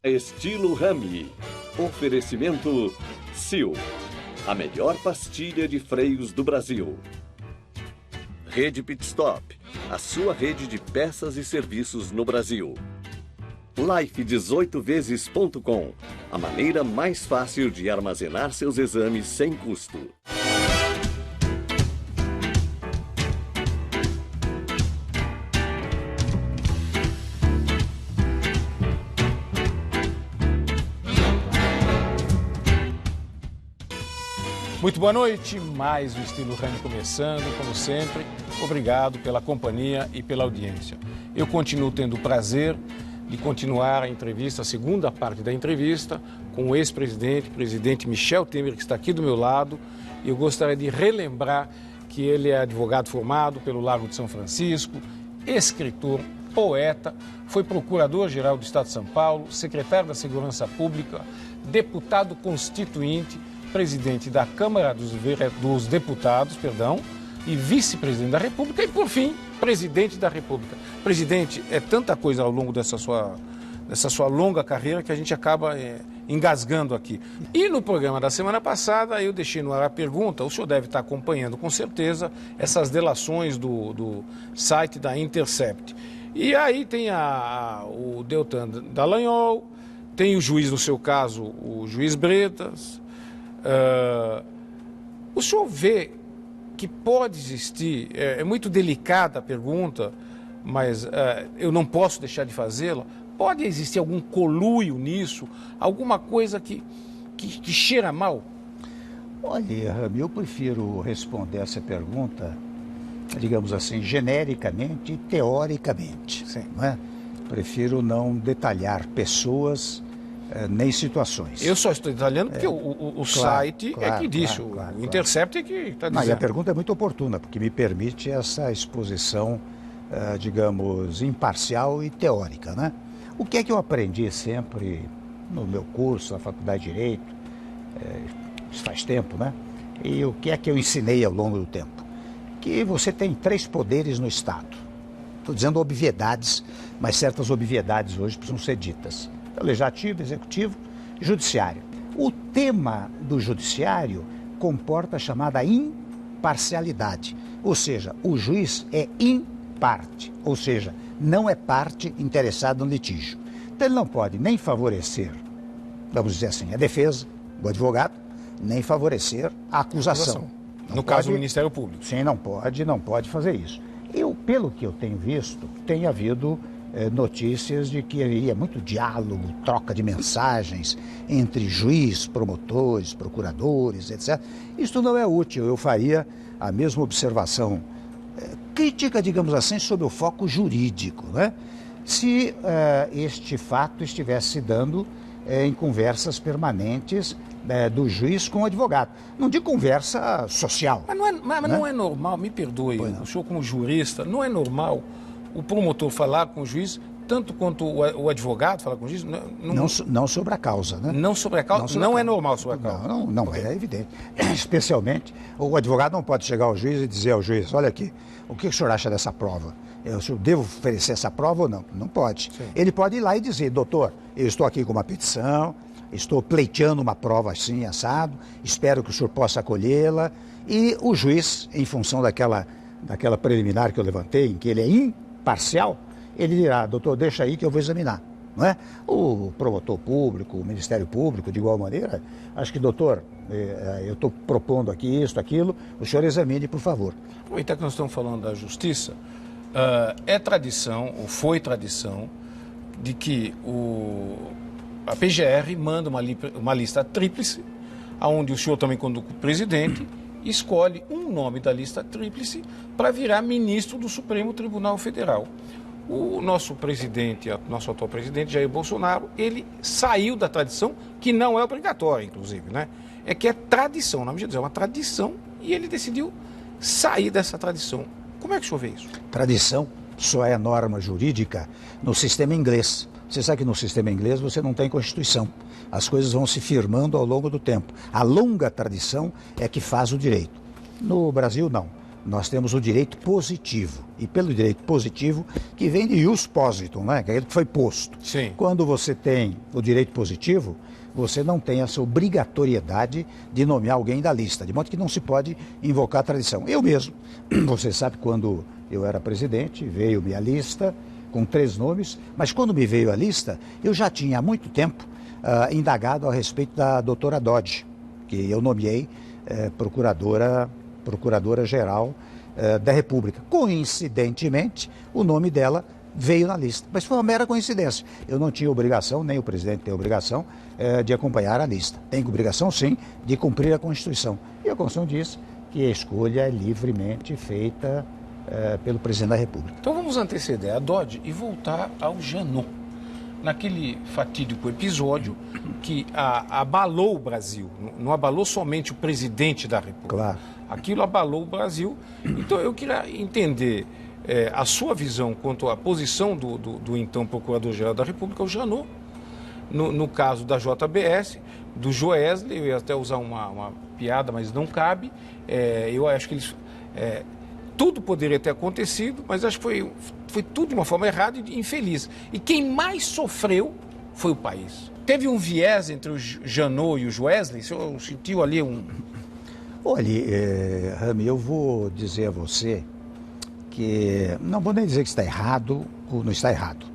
Estilo Rami. Oferecimento Sil, a melhor pastilha de freios do Brasil. Rede Pitstop, a sua rede de peças e serviços no Brasil. Life18vezes.com, a maneira mais fácil de armazenar seus exames sem custo. Muito boa noite, mais o Estilo Rami começando, como sempre. Obrigado pela companhia e pela audiência. Eu continuo tendo o prazer de continuar a entrevista, a segunda parte da entrevista, com o presidente Michel Temer, que está aqui do meu lado. E eu gostaria de relembrar que ele é advogado formado pelo Largo de São Francisco, escritor, poeta, foi procurador-geral do Estado de São Paulo, secretário da Segurança Pública, deputado constituinte, presidente da Câmara dos Deputados, e vice-presidente da República e, por fim, presidente da República. Presidente, é tanta coisa ao longo dessa sua longa carreira que a gente acaba engasgando aqui. E no programa da semana passada, eu deixei no ar a pergunta, o senhor deve estar acompanhando com certeza essas delações do site da Intercept. E aí tem o Deltan Dallagnol, tem o juiz, no seu caso, o juiz Bretas. O senhor vê que pode existir, é muito delicada a pergunta, mas eu não posso deixar de fazê-la, pode existir algum conluio nisso, alguma coisa que cheira mal? Olha, Rami, eu prefiro responder essa pergunta, digamos assim, genericamente e teoricamente. Sim. Não é? Prefiro não detalhar pessoas nem situações. Eu só estou detalhando porque o site é que disse, o Intercept é que está dizendo. E a pergunta é muito oportuna, porque me permite essa exposição, digamos, imparcial e teórica, né? O que é que eu aprendi sempre no meu curso, na Faculdade de Direito, isso faz tempo, né? E o que é que eu ensinei ao longo do tempo? Que você tem 3 poderes no Estado. Estou dizendo obviedades, mas certas obviedades hoje precisam ser ditas. Legislativo, executivo, judiciário. O tema do judiciário comporta a chamada imparcialidade, ou seja, o juiz é imparte, ou seja, não é parte interessada no litígio. Então ele não pode nem favorecer, vamos dizer assim, a defesa, o advogado, nem favorecer a acusação. No caso do Ministério Público. Sim, não pode fazer isso. Pelo que eu tenho visto, tem havido notícias de que haveria muito diálogo, troca de mensagens entre juiz, promotores, procuradores, etc. Isto não é útil. Eu faria a mesma observação crítica, digamos assim, sobre o foco jurídico, né? Se este fato estivesse se dando em conversas permanentes do juiz com o advogado. Não de conversa social. Mas não é normal, me perdoe, o senhor como jurista, não é normal o promotor falar com o juiz, tanto quanto o advogado falar com o juiz? Não sobre a causa, né? Não sobre a causa? Não é normal sobre a causa? Não, é evidente. Especialmente, o advogado não pode chegar ao juiz e dizer ao juiz, olha aqui, o que o senhor acha dessa prova? Eu devo oferecer essa prova ou não? Não pode. Sim. Ele pode ir lá e dizer, doutor, eu estou aqui com uma petição, estou pleiteando uma prova assim, assado, espero que o senhor possa acolhê-la. E o juiz, em função daquela preliminar que eu levantei, em que ele é imparcial, ele dirá, doutor, deixa aí que eu vou examinar. Não é? O promotor público, o Ministério Público, de igual maneira, acho que, doutor, eu estou propondo aqui isso, aquilo, o senhor examine, por favor. Aproveitar que nós estamos falando da justiça, é tradição, ou foi tradição, de que a PGR manda uma lista tríplice, onde o senhor também, quando presidente, escolhe um nome da lista tríplice para virar ministro do Supremo Tribunal Federal. O nosso atual presidente, Jair Bolsonaro, ele saiu da tradição, que não é obrigatória, inclusive, né? É que é tradição, na medida de dizer, é uma tradição, e ele decidiu sair dessa tradição. Como é que o senhor vê isso? Tradição só é norma jurídica no sistema inglês. Você sabe que no sistema inglês você não tem Constituição. As coisas vão se firmando ao longo do tempo. A longa tradição é que faz o direito. No Brasil, não. nós temos o direito positivo. E pelo direito positivo, que vem de ius positum, né? Que é aquele que foi posto. Sim. Quando você tem o direito positivo, você não tem essa obrigatoriedade de nomear alguém da lista, de modo que não se pode invocar a tradição. Eu mesmo, você sabe, quando eu era presidente, veio minha lista com 3 nomes, mas quando me veio a lista, eu já tinha há muito tempo indagado a respeito da doutora Dodge, que eu nomeei Procuradora-Geral da República. Coincidentemente, o nome dela veio na lista, mas foi uma mera coincidência. Eu não tinha obrigação, nem o presidente tem obrigação de acompanhar a lista. Tem obrigação, sim, de cumprir a Constituição. E a Constituição diz que a escolha é livremente feita pelo presidente da República. Então vamos anteceder a Dodge e voltar ao Janot. Naquele fatídico episódio que abalou o Brasil, não abalou somente o presidente da República. Claro. Aquilo abalou o Brasil. Então eu queria entender a sua visão quanto à posição do então Procurador-Geral da República, o Janot, no caso da JBS, do Joesley. Eu ia até usar uma piada, mas não cabe. Eu acho que eles... tudo poderia ter acontecido, mas acho que foi tudo de uma forma errada e infeliz. E quem mais sofreu foi o país. Teve um viés entre o Janot e o Joesley? O senhor sentiu ali um... Olha, Rami, eu vou dizer a você que... Não vou nem dizer que está errado ou não está errado.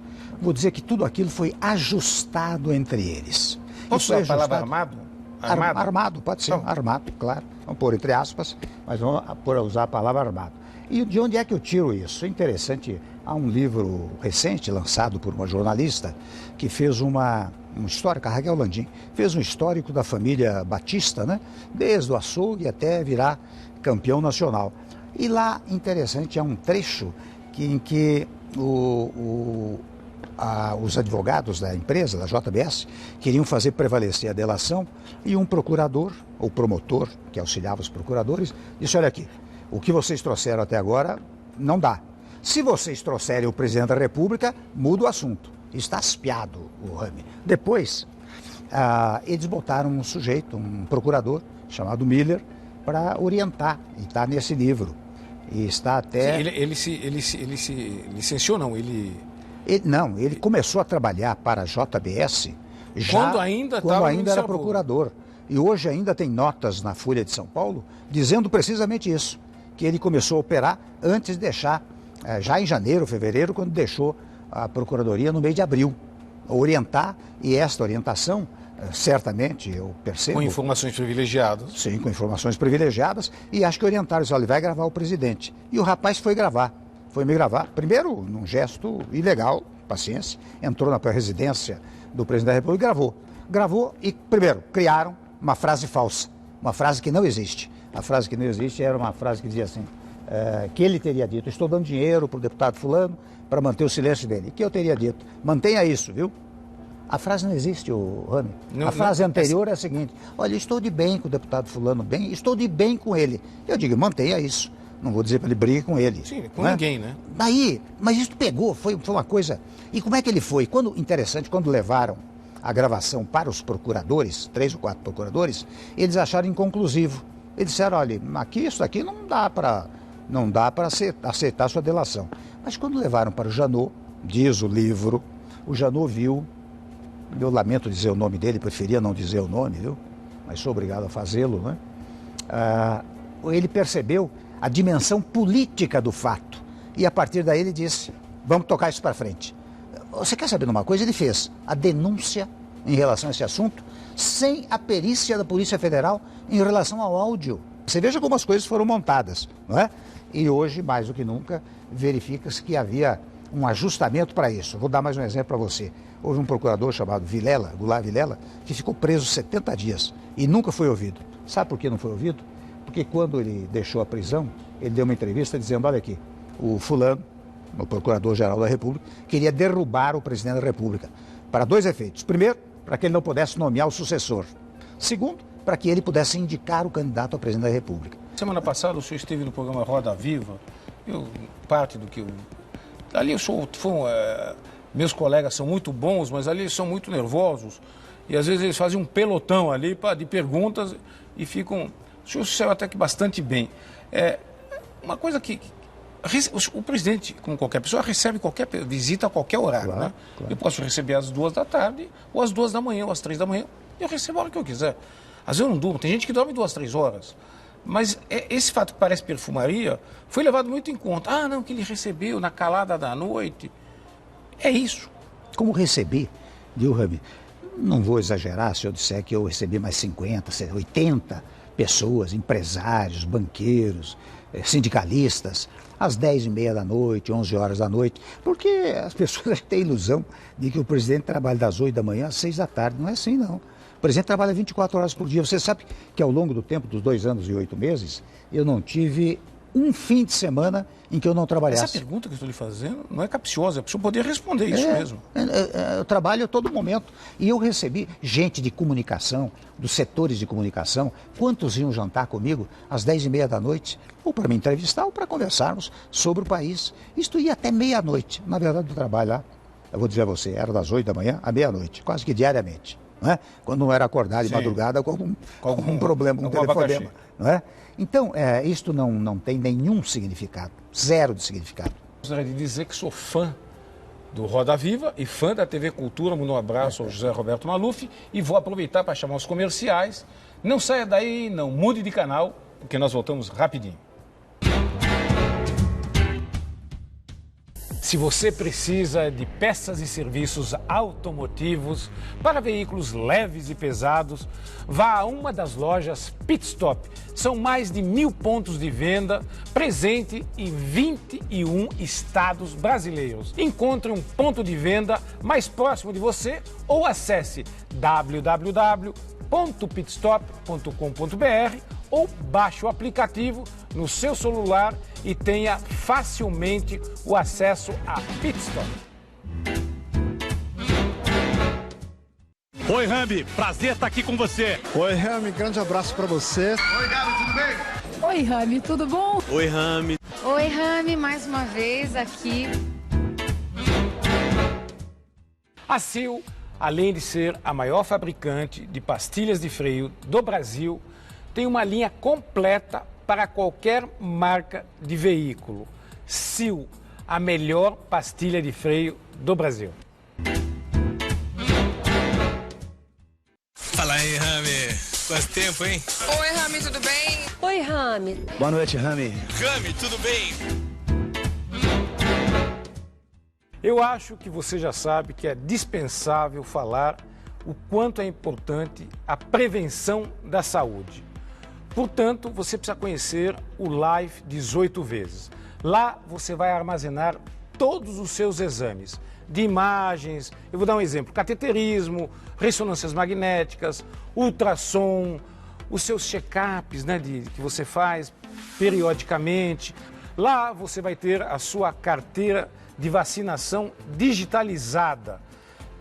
Vou dizer que tudo aquilo foi ajustado entre eles. Posso usar a palavra armado? Armado, pode ser. Armado, claro. Vamos pôr entre aspas, mas vamos usar a palavra armado. E de onde é que eu tiro isso? É interessante, há um livro recente lançado por uma jornalista que fez um histórico, a Raquel Landim, fez um histórico da família Batista, né? Desde o açougue até virar campeão nacional. E lá, interessante, há um trecho em que os advogados da empresa, da JBS, queriam fazer prevalecer a delação e um procurador, ou promotor, que auxiliava os procuradores, disse: olha aqui, o que vocês trouxeram até agora não dá. Se vocês trouxerem o presidente da República, muda o assunto. Está espiado o Rami. Depois, eles botaram um sujeito, um procurador, chamado Miller, para orientar, e está nesse livro. E está até... Sim, ele se licenciou, não? Ele começou a trabalhar para a JBS quando ainda era procurador. E hoje ainda tem notas na Folha de São Paulo dizendo precisamente isso, que ele começou a operar antes de deixar, já em janeiro, fevereiro, quando deixou a Procuradoria no mês de abril, orientar, e esta orientação, certamente, eu percebo... Com informações privilegiadas. Sim, com informações privilegiadas, e acho que orientaram, ele vai gravar o presidente. E o rapaz foi me gravar, primeiro num gesto ilegal, paciência, entrou na residência do presidente da República e gravou e, primeiro, criaram uma frase falsa, uma frase que não existe. A frase que não existe era uma frase que dizia assim, que ele teria dito: estou dando dinheiro para o deputado fulano para manter o silêncio dele. E que eu teria dito: mantenha isso, viu? A frase não existe, Rami. A frase anterior é a seguinte: olha, estou de bem com o deputado fulano, estou de bem com ele. Eu digo: mantenha isso. Não vou dizer para ele brigar com ele. Sim, com ninguém, né? Mas isso pegou, foi uma coisa... E como é que ele foi? Interessante, quando levaram a gravação para os procuradores, 3 ou 4 procuradores, eles acharam inconclusivo. Eles disseram: olha, isso aqui não dá para aceitar a sua delação. Mas quando levaram para o Janot, diz o livro, o Janot viu, eu lamento dizer o nome dele, preferia não dizer o nome, viu? Mas sou obrigado a fazê-lo, né? Ele percebeu a dimensão política do fato. E a partir daí ele disse: vamos tocar isso para frente. Você quer saber de uma coisa? Ele fez a denúncia em relação a esse assunto sem a perícia da Polícia Federal em relação ao áudio. Você veja como as coisas foram montadas, não é? E hoje, mais do que nunca, verifica-se que havia um ajustamento para isso. Vou dar mais um exemplo para você. Houve um procurador chamado Goulart Vilela, que ficou preso 70 dias e nunca foi ouvido. Sabe por que não foi ouvido? Porque quando ele deixou a prisão, ele deu uma entrevista dizendo: olha aqui, o fulano, o Procurador-Geral da República, queria derrubar o presidente da República, para 2 efeitos. Primeiro, para que ele não pudesse nomear o sucessor. Segundo, para que ele pudesse indicar o candidato a presidente da República. Semana passada o senhor esteve no programa Roda Viva. Ali meus colegas são muito bons, mas ali eles são muito nervosos. E às vezes eles fazem um pelotão ali de perguntas e ficam... O senhor saiu até que bastante bem. uma coisa que o presidente, como qualquer pessoa, recebe qualquer visita a qualquer horário, Claro, né? claro. Eu posso receber às 2 da tarde, ou às 2 da manhã, ou às 3 da manhã. Eu recebo a hora que eu quiser. Às vezes eu não durmo. Tem gente que dorme 2, 3 horas. Mas esse fato que parece perfumaria foi levado muito em conta. Ah, não, que ele recebeu na calada da noite. É isso. Como recebi, viu, Rami? Não vou exagerar se eu disser que eu recebi mais 50, 80 pessoas, empresários, banqueiros, sindicalistas, às 10h30 da noite, 11 horas da noite, porque as pessoas têm a ilusão de que o presidente trabalha das 8 da manhã às 6 da tarde. Não é assim, não. O presidente trabalha 24 horas por dia. Você sabe que ao longo do tempo, dos 2 anos e 8 meses, eu não tive um fim de semana em que eu não trabalhasse. Essa pergunta que eu estou lhe fazendo não é capciosa, é para o senhor poder responder isso mesmo. Eu trabalho a todo momento. E eu recebi gente de comunicação, dos setores de comunicação, quantos iam jantar comigo às 10h30 da noite, ou para me entrevistar, ou para conversarmos sobre o país. Isto ia até meia-noite. Na verdade, o trabalho lá, eu vou dizer a você, era das 8 da manhã à meia-noite, quase que diariamente. Não é? Quando não era acordar de madrugada com algum problema, um telefonema. Não é? Então, isto não tem nenhum significado, zero de significado. Gostaria de dizer que sou fã do Roda Viva e fã da TV Cultura. Mando um abraço ao José Roberto Maluf e vou aproveitar para chamar os comerciais. Não saia daí, não mude de canal, porque nós voltamos rapidinho. Se você precisa de peças e serviços automotivos para veículos leves e pesados, vá a uma das lojas Pit Stop. São mais de 1.000 pontos de venda, presente em 21 estados brasileiros. Encontre um ponto de venda mais próximo de você ou acesse www.pitstop.com.br ou baixe o aplicativo no seu celular e tenha facilmente o acesso a Pit Stop. Oi, Rami, prazer estar aqui com você. Oi, Rami, grande abraço pra você. Oi, Gabi, tudo bem? Oi, Rami, tudo bom? Oi, Rami. Oi, Rami, mais uma vez aqui. A Sil, além de ser a maior fabricante de pastilhas de freio do Brasil, tem uma linha completa para qualquer marca de veículo. Sil, a melhor pastilha de freio do Brasil. Fala aí, Rami. Quanto tempo, hein? Oi, Rami, tudo bem? Oi, Rami. Boa noite, Rami. Rami, tudo bem? Eu acho que você já sabe que é dispensável falar o quanto é importante a prevenção da saúde. Portanto, você precisa conhecer o Life 18 vezes. Lá você vai armazenar todos os seus exames de imagens, eu vou dar um exemplo, cateterismo, ressonâncias magnéticas, ultrassom, os seus check-ups, né, que você faz periodicamente. Lá você vai ter a sua carteira de vacinação digitalizada.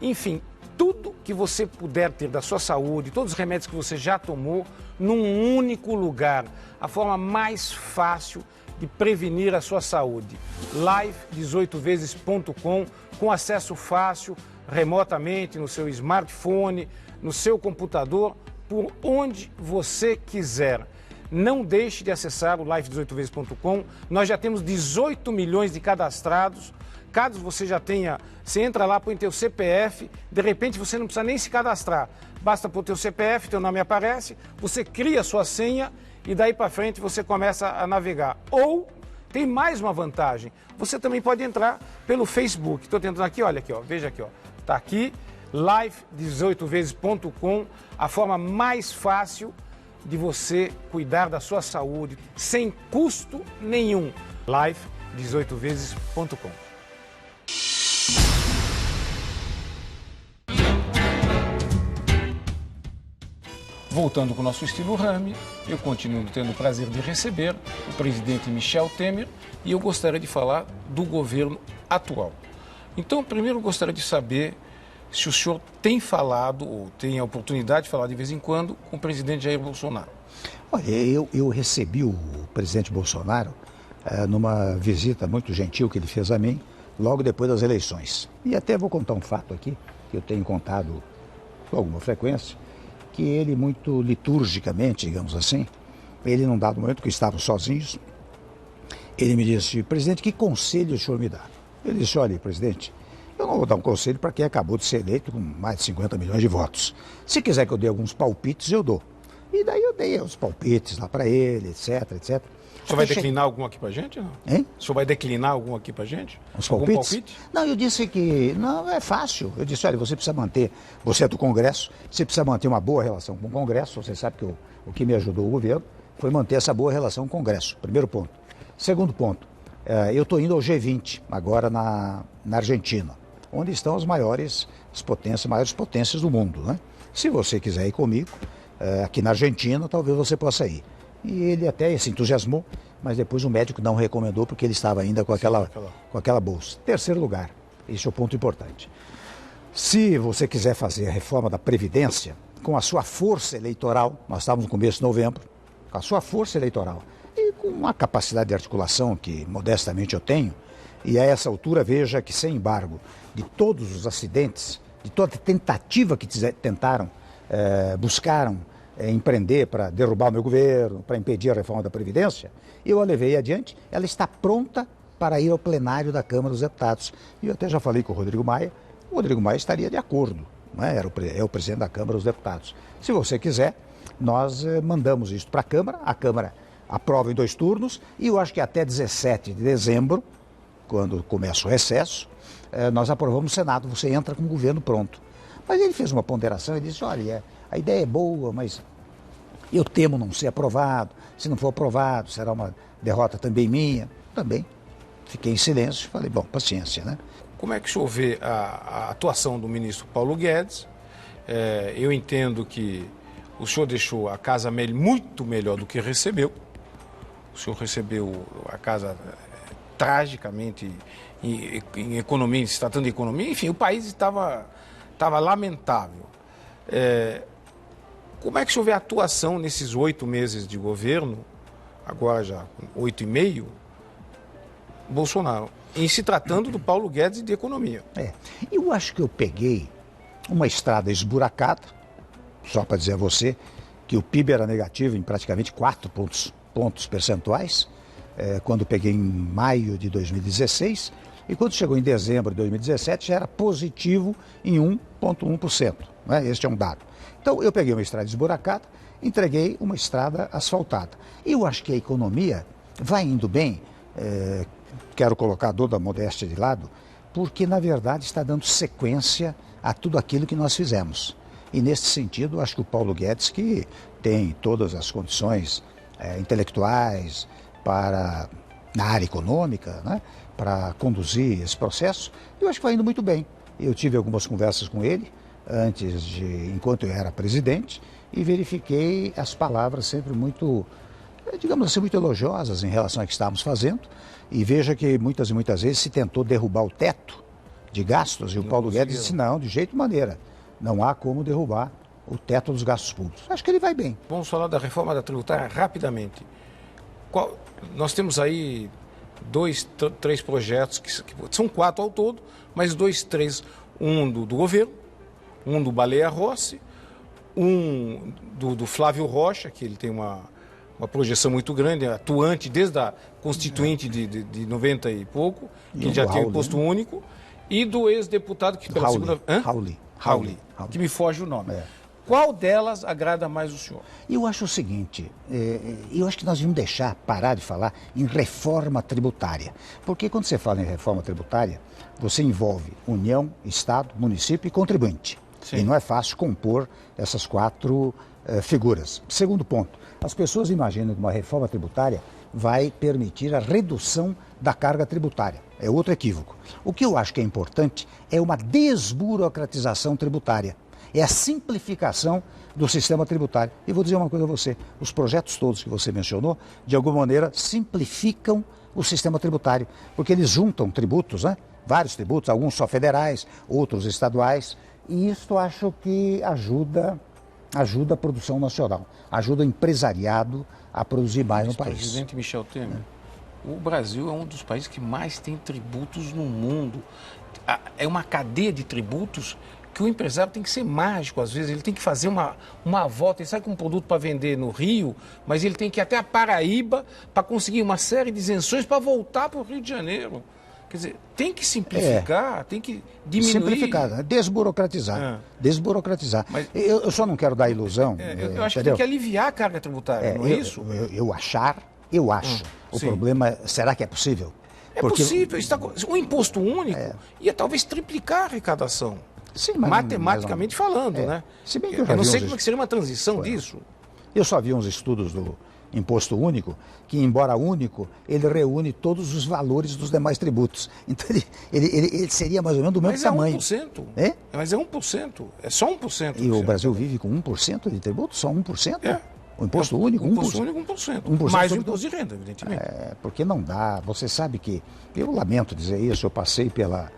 Enfim, tudo que você puder ter da sua saúde, todos os remédios que você já tomou, num único lugar. A forma mais fácil de prevenir a sua saúde. life18vezes.com, com acesso fácil, remotamente, no seu smartphone, no seu computador, por onde você quiser. Não deixe de acessar o life18vezes.com. Nós já temos 18 milhões de cadastrados. Caso você já tenha, você entra lá, põe teu CPF, de repente você não precisa nem se cadastrar. Basta pôr teu CPF, teu nome aparece, você cria a sua senha e daí para frente você começa a navegar. Ou tem mais uma vantagem, você também pode entrar pelo Facebook. Estou tentando aqui, olha aqui, ó, veja aqui, ó. Tá aqui, life18vezes.com, a forma mais fácil de você cuidar da sua saúde sem custo nenhum. life18vezes.com. Voltando com o nosso estilo Rami, eu continuo tendo o prazer de receber o presidente Michel Temer e eu gostaria de falar do governo atual. Então, primeiro eu gostaria de saber se o senhor tem falado ou tem a oportunidade de falar de vez em quando com o presidente Jair Bolsonaro. Olha, eu recebi o presidente Bolsonaro numa visita muito gentil que ele fez a mim logo depois das eleições. E até vou contar um fato aqui, que eu tenho contado com alguma frequência, que ele muito liturgicamente, digamos assim, ele num dado momento que estavam sozinhos, Ele me disse: presidente, que conselho o senhor me dá? Eu disse: olha, presidente, eu não vou dar um conselho para quem acabou de ser eleito com mais de 50 milhões de votos. Se quiser que eu dê alguns palpites, eu dou. E daí eu dei os palpites lá para ele, etc, etc. O senhor vai declinar algum aqui pra gente? Não? Hein? O senhor vai declinar algum aqui pra gente? Os Algum palpites? palpite? Não, eu disse que não é fácil. Eu disse: olha, você precisa manter, você é do Congresso, você precisa manter uma boa relação com o Congresso. Você sabe que o que me ajudou o governo foi manter essa boa relação com o Congresso. Primeiro ponto. Segundo ponto, eu estou indo ao G20, agora na Argentina, onde estão as maiores potências do mundo, né? Se você quiser ir comigo, aqui na Argentina, talvez você possa ir. E ele até se entusiasmou, mas depois o médico não recomendou porque ele estava ainda com aquela bolsa. Terceiro lugar, esse é o ponto importante. Se você quiser fazer a reforma da Previdência, com a sua força eleitoral, nós estávamos no começo de novembro, com a sua força eleitoral e com uma capacidade de articulação que modestamente eu tenho, e a essa altura veja que sem embargo de todos os acidentes, de toda tentativa que buscaram empreender para derrubar o meu governo, para impedir a reforma da Previdência, eu a levei adiante. Ela está pronta para ir ao plenário da Câmara dos Deputados. E eu até já falei com o Rodrigo Maia estaria de acordo, né? É o presidente da Câmara dos Deputados. Se você quiser, nós mandamos isso para a Câmara aprova em 2 turnos, e eu acho que até 17 de dezembro, quando começa o recesso, nós aprovamos no Senado, você entra com o governo pronto. Mas ele fez uma ponderação e disse: olha, a ideia é boa, mas eu temo não ser aprovado. Se não for aprovado, será uma derrota também minha. Também fiquei em silêncio e falei: bom, paciência, né? Como é que o senhor vê a atuação do ministro Paulo Guedes? Eu entendo que o senhor deixou a casa muito melhor do que recebeu. O senhor recebeu a casa tragicamente em economia, se tratando de economia. Enfim, o país estava lamentável. Como é que o senhor vê a atuação nesses 8 meses de governo, agora já 8 e meio, Bolsonaro, em se tratando do Paulo Guedes e de economia? Eu acho que eu peguei uma estrada esburacada, só para dizer a você que o PIB era negativo em praticamente 4 pontos percentuais, quando peguei em maio de 2016, e quando chegou em dezembro de 2017 já era positivo em 1,1%. Né? Este é um dado. Então eu peguei uma estrada esburacada, entreguei uma estrada asfaltada. E eu acho que a economia vai indo bem, quero colocar toda a modéstia de lado, porque na verdade está dando sequência a tudo aquilo que nós fizemos. E nesse sentido, acho que o Paulo Guedes, que tem todas as condições intelectuais na área econômica, né, para conduzir esse processo, eu acho que vai indo muito bem. Eu tive algumas conversas com ele enquanto eu era presidente, e verifiquei as palavras sempre muito, digamos assim, muito elogiosas em relação ao que estávamos fazendo. E veja que muitas e muitas vezes se tentou derrubar o teto de gastos, e o Paulo Guedes disse: não, de jeito e maneira, não há como derrubar o teto dos gastos públicos. Acho que ele vai bem. Vamos falar da reforma da tributária rapidamente. Nós temos aí 2, 3 projetos, que são 4 ao todo, mas 2, 3, um do governo, um do Baleia Rossi, um do Flávio Rocha, que ele tem uma projeção muito grande, atuante desde a Constituinte de 90 e pouco, que já tem o imposto único, e do ex-deputado que pela segunda... Rauli, que me foge o nome. Qual delas agrada mais o senhor? Eu acho o seguinte, eu acho que nós devemos parar de falar em reforma tributária. Porque quando você fala em reforma tributária, você envolve União, Estado, município e contribuinte. Sim. E não é fácil compor essas 4 figuras. Segundo ponto, as pessoas imaginam que uma reforma tributária vai permitir a redução da carga tributária. É outro equívoco. O que eu acho que é importante é uma desburocratização tributária. É a simplificação do sistema tributário. E vou dizer uma coisa a você, os projetos todos que você mencionou, de alguma maneira, simplificam o sistema tributário, porque eles juntam tributos, né? Vários tributos, alguns só federais, outros estaduais, e isso acho que ajuda a produção nacional, ajuda o empresariado a produzir mais no país. Presidente Michel Temer, o Brasil é um dos países que mais tem tributos no mundo. É uma cadeia de tributos que o empresário tem que ser mágico, às vezes, ele tem que fazer uma volta, ele sai com um produto para vender no Rio, mas ele tem que ir até a Paraíba para conseguir uma série de isenções para voltar para o Rio de Janeiro. Quer dizer, tem que simplificar, tem que diminuir. Simplificar, né? Desburocratizar. Desburocratizar. Mas, eu só não quero dar ilusão. Eu acho que tem que aliviar a carga tributária, não é isso? Eu acho. O problema, será que é possível? Possível. O imposto único ia talvez triplicar a arrecadação. Sim, mas matematicamente falando, né? Se bem que eu não sei como é que seria uma transição disso. Eu só vi uns estudos do imposto único, que embora único, ele reúne todos os valores dos demais tributos. Então ele seria mais ou menos do mesmo tamanho. Mas é 1%. Mas é 1%. É só 1%. E o Brasil vive com 1% de tributo? Só 1%? O imposto único, 1%. O imposto único, 1%. Mais o imposto de renda, evidentemente. Porque não dá. Você sabe que, eu lamento dizer isso, eu passei pela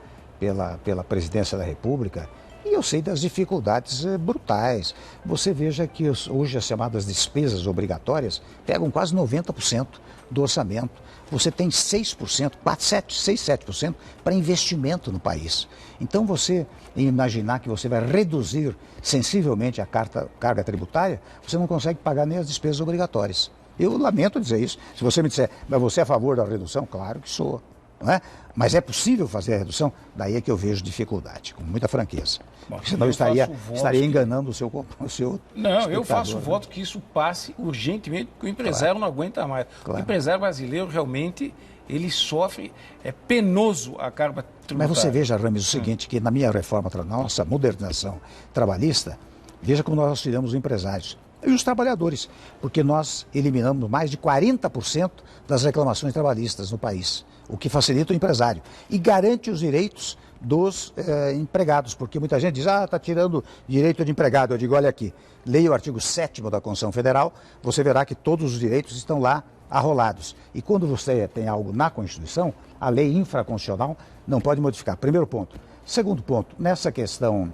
presidência da República e eu sei das dificuldades brutais. Você veja que hoje as chamadas despesas obrigatórias pegam quase 90% do orçamento. Você tem 6%, 7% para investimento no país. Então você imaginar que você vai reduzir sensivelmente a carga tributária, você não consegue pagar nem as despesas obrigatórias. Eu lamento dizer isso. Se você me disser, mas você é a favor da redução? Claro que sou. Não é? Mas é possível fazer a redução? Daí é que eu vejo dificuldade, com muita franqueza. Porque senão eu estaria enganando o seu Não, eu faço voto que isso passe urgentemente, porque o empresário não aguenta mais. Claro. O empresário brasileiro realmente, ele sofre, é penoso a carga tributária. Mas você veja, Rames, o seguinte, que na minha reforma, na nossa modernização trabalhista, veja como nós auxiliamos os empresários e os trabalhadores, porque nós eliminamos mais de 40% das reclamações trabalhistas no país, o que facilita o empresário e garante os direitos dos empregados, porque muita gente diz, está tirando direito de empregado. Eu digo, olha aqui, leia o artigo 7º da Constituição Federal, você verá que todos os direitos estão lá arrolados. E quando você tem algo na Constituição, a lei infraconstitucional não pode modificar. Primeiro ponto. Segundo ponto, nessa questão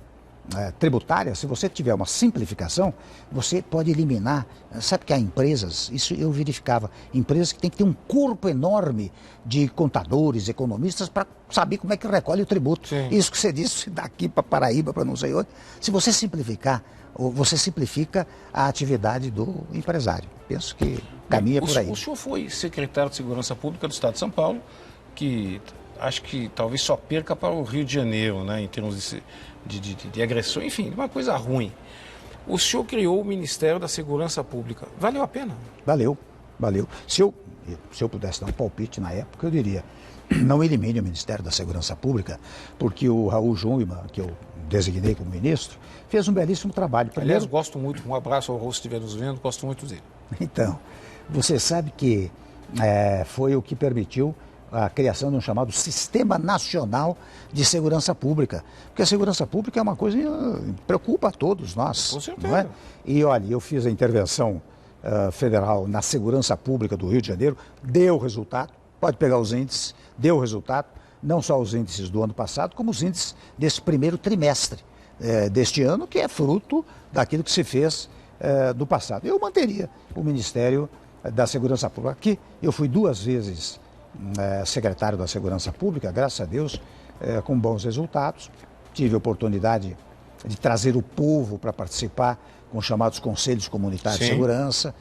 tributária, se você tiver uma simplificação, você pode eliminar. Sabe que há empresas, isso eu verificava, empresas que têm que ter um corpo enorme de contadores, economistas, para saber como é que recolhe o tributo. Sim. Isso que você disse, daqui para Paraíba, para não sei onde. Se você simplificar, você simplifica a atividade do empresário. Penso que caminha por aí. O senhor foi secretário de Segurança Pública do Estado de São Paulo, que acho que talvez só perca para o Rio de Janeiro, né, em termos de agressão, enfim, uma coisa ruim. O senhor criou o Ministério da Segurança Pública. Valeu a pena? Valeu. Se eu pudesse dar um palpite na época, eu diria, não elimine o Ministério da Segurança Pública, porque o Raul Jungmann, que eu designei como ministro, fez um belíssimo trabalho. Aliás, gosto muito, um abraço ao Raul, se estiver nos vendo, gosto muito dele. Então, você sabe que foi o que permitiu a criação de um chamado Sistema Nacional de Segurança Pública. Porque a segurança pública é uma coisa que preocupa a todos nós. Com certeza. Não é? E olha, eu fiz a intervenção federal na segurança pública do Rio de Janeiro, deu resultado, pode pegar os índices, deu resultado, não só os índices do ano passado, como os índices desse primeiro trimestre deste ano, que é fruto daquilo que se fez do passado. Eu manteria o Ministério da Segurança Pública. Aqui eu fui 2 vezes secretário da Segurança Pública, graças a Deus, com bons resultados. Tive a oportunidade de trazer o povo para participar com os chamados Conselhos Comunitários de Segurança.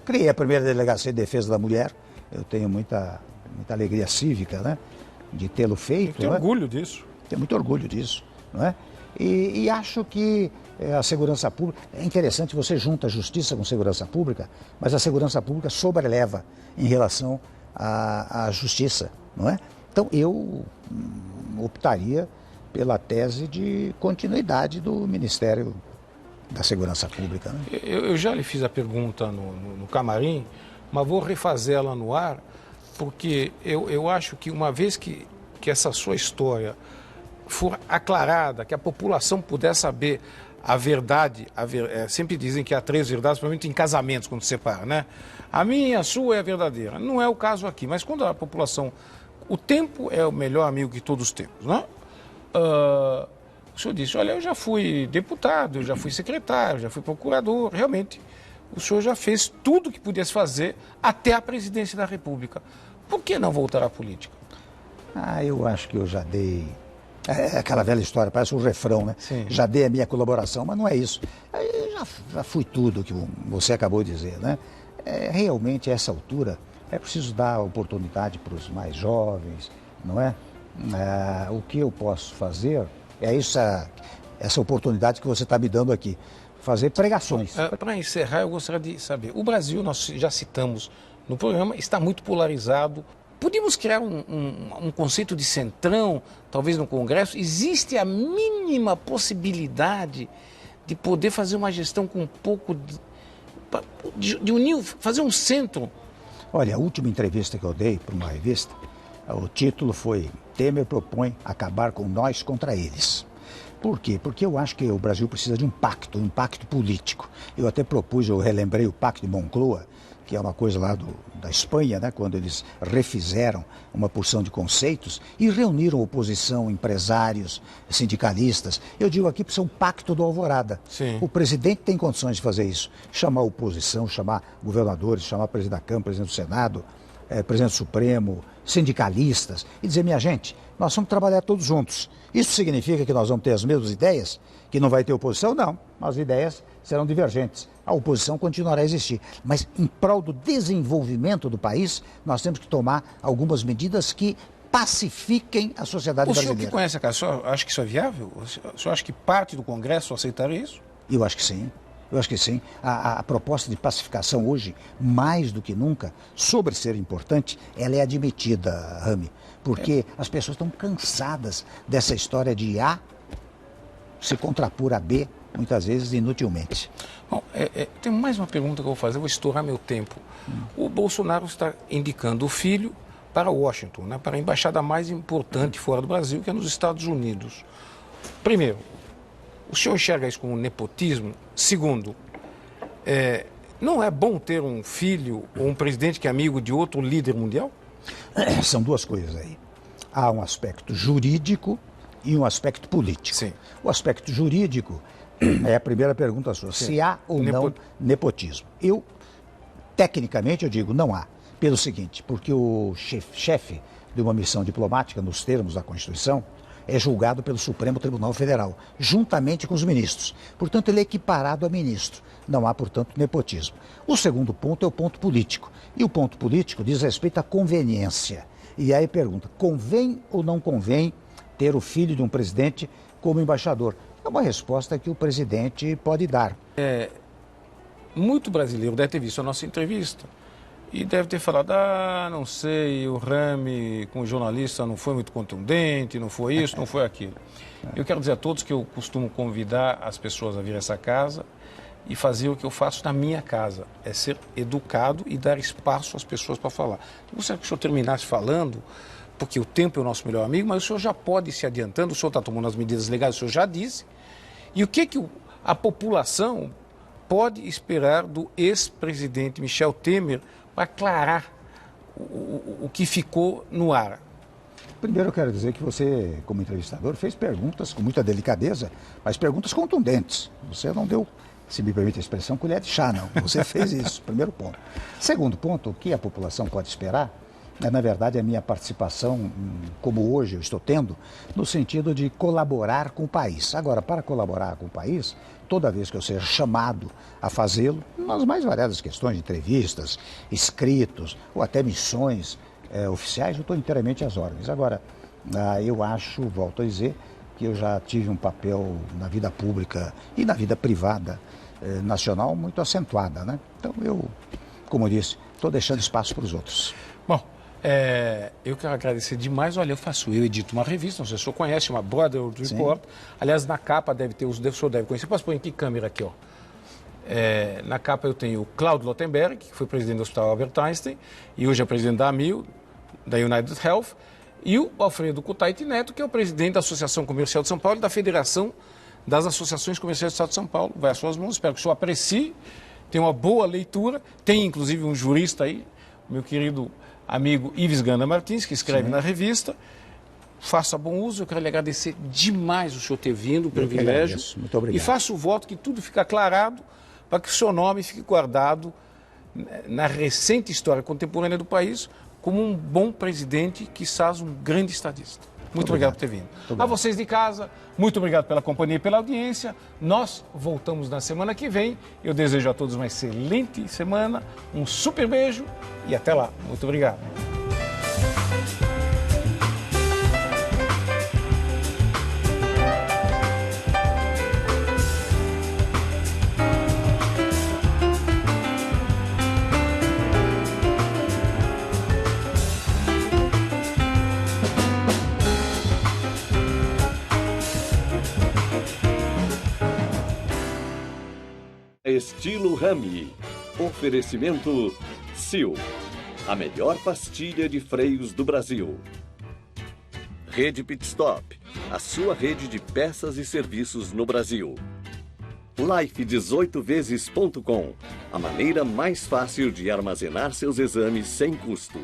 Criei a primeira Delegacia de Defesa da Mulher. Eu tenho muita alegria cívica, né, de tê-lo feito. Tenho orgulho disso. Tenho muito orgulho disso. Não é? E acho que a segurança pública, é interessante, você junta a justiça com segurança pública, mas a segurança pública sobreleva em relação à justiça, não é? Então eu optaria pela tese de continuidade do Ministério da Segurança Pública. Né? Eu já lhe fiz a pergunta no camarim, mas vou refazê-la no ar, porque eu acho que uma vez que essa sua história for aclarada, que a população puder saber a verdade, sempre dizem que há 3 verdades, principalmente em casamentos, quando se separa, né? A minha, a sua é a verdadeira. Não é o caso aqui, mas quando a população... O tempo é o melhor amigo que todos temos, né? O senhor disse, olha, eu já fui deputado, eu já fui secretário, já fui procurador, realmente. O senhor já fez tudo o que pudesse fazer até a presidência da República. Por que não voltar à política? Eu acho que eu já dei É aquela velha história, parece um refrão, né? Sim. Já dei a minha colaboração, mas não é isso. Já fui tudo que você acabou de dizer, né? Realmente, a essa altura, é preciso dar oportunidade para os mais jovens, não é? O que eu posso fazer é essa oportunidade que você está me dando aqui. Fazer pregações. Para encerrar, eu gostaria de saber, o Brasil, nós já citamos no programa, está muito polarizado. Podíamos criar um conceito de centrão, talvez no Congresso? Existe a mínima possibilidade de poder fazer uma gestão com um pouco de unir, fazer um centro? Olha, a última entrevista que eu dei para uma revista, o título foi Temer propõe acabar com nós contra eles. Por quê? Porque eu acho que o Brasil precisa de um pacto político. Eu até propus, eu relembrei o Pacto de Moncloa, que é uma coisa lá da Espanha, né, quando eles refizeram uma porção de conceitos e reuniram oposição, empresários, sindicalistas. Eu digo aqui precisa um pacto do Alvorada. Sim. O presidente tem condições de fazer isso. Chamar a oposição, chamar governadores, chamar o presidente da Câmara, presidente do Senado, presidente do Supremo, sindicalistas, e dizer, minha gente, nós vamos trabalhar todos juntos. Isso significa que nós vamos ter as mesmas ideias? Que não vai ter oposição? Não. As ideias serão divergentes. A oposição continuará a existir. Mas em prol do desenvolvimento do país, nós temos que tomar algumas medidas que pacifiquem a sociedade brasileira. O senhor que conhece a casa, o senhor acha que isso é viável? O senhor acha que parte do Congresso aceitaria isso? Eu acho que sim. Eu acho que sim. A proposta de pacificação hoje, mais do que nunca, sobre ser importante, ela é admitida, Rami. Porque as pessoas estão cansadas dessa história de A se contrapor a B, muitas vezes inutilmente. Bom, tem mais uma pergunta que eu vou fazer, eu vou estourar meu tempo. O Bolsonaro está indicando o filho para Washington, né, para a embaixada mais importante fora do Brasil, que é nos Estados Unidos. Primeiro, o senhor enxerga isso como nepotismo? Segundo, não é bom ter um filho ou um presidente que é amigo de outro líder mundial? São duas coisas aí. Há um aspecto jurídico e um aspecto político. Sim. O aspecto jurídico é a primeira pergunta sua. Sim. Se há ou não nepotismo. Tecnicamente, eu digo, não há. Pelo seguinte, porque o chefe de uma missão diplomática, nos termos da Constituição, é julgado pelo Supremo Tribunal Federal, juntamente com os ministros. Portanto, ele é equiparado a ministro. Não há, portanto, nepotismo. O segundo ponto é o ponto político. E o ponto político diz respeito à conveniência. E aí pergunta, convém ou não convém ter o filho de um presidente como embaixador? É uma resposta que o presidente pode dar. Muito brasileiro deve ter visto a nossa entrevista e deve ter falado, não sei, o Rami com o jornalista não foi muito contundente, não foi isso, não foi aquilo. Eu quero dizer a todos que eu costumo convidar as pessoas a vir a essa casa e fazer o que eu faço na minha casa, é ser educado e dar espaço às pessoas para falar. Eu gostaria que o senhor terminasse falando, porque o tempo é o nosso melhor amigo, mas o senhor já pode ir se adiantando, o senhor está tomando as medidas legais, o senhor já disse, e o que a população pode esperar do ex-presidente Michel Temer para aclarar o que ficou no ar? Primeiro eu quero dizer que você, como entrevistador, fez perguntas com muita delicadeza, mas perguntas contundentes. Você não deu, se me permite a expressão, colher de chá, não. Você fez isso, primeiro ponto. Segundo ponto, o que a população pode esperar na verdade, a minha participação, como hoje eu estou tendo, no sentido de colaborar com o país. Agora, para colaborar com o país, toda vez que eu seja chamado a fazê-lo, nas mais variadas questões, entrevistas, escritos ou até missões oficiais, eu estou inteiramente às ordens. Agora, eu acho, volto a dizer, que eu já tive um papel na vida pública e na vida privada nacional muito acentuada, né? Então, eu, como eu disse, estou deixando espaço para os outros. Bom, eu quero agradecer demais. Olha, eu edito uma revista, não sei se o senhor conhece, chama Brotherhood Report. Aliás, na capa deve ter, o senhor deve conhecer. Posso pôr em que câmera aqui, ó? Na capa eu tenho o Claudio Lottenberg, que foi presidente do Hospital Albert Einstein, e hoje é presidente da AMIL, da United Health, e o Alfredo Kutaiti Neto, que é o presidente da Associação Comercial de São Paulo e da Federação das Associações Comerciais do Estado de São Paulo. Vai às suas mãos, espero que o senhor aprecie, tenha uma boa leitura, tem inclusive um jurista aí, meu querido amigo Ives Ganda Martins, que escreve na revista. Faça bom uso, eu quero lhe agradecer demais o senhor ter vindo, o privilégio. Muito obrigado. E faço o voto que tudo fique aclarado, para que o seu nome fique guardado na recente história contemporânea do país como um bom presidente, quizás um grande estadista. Muito obrigado por ter vindo. A vocês de casa, muito obrigado pela companhia e pela audiência. Nós voltamos na semana que vem. Eu desejo a todos uma excelente semana, um super beijo e até lá. Muito obrigado. Estilo Rami. Oferecimento Sil, a melhor pastilha de freios do Brasil. Rede Pit Stop, a sua rede de peças e serviços no Brasil. Life18vezes.com, a maneira mais fácil de armazenar seus exames sem custo.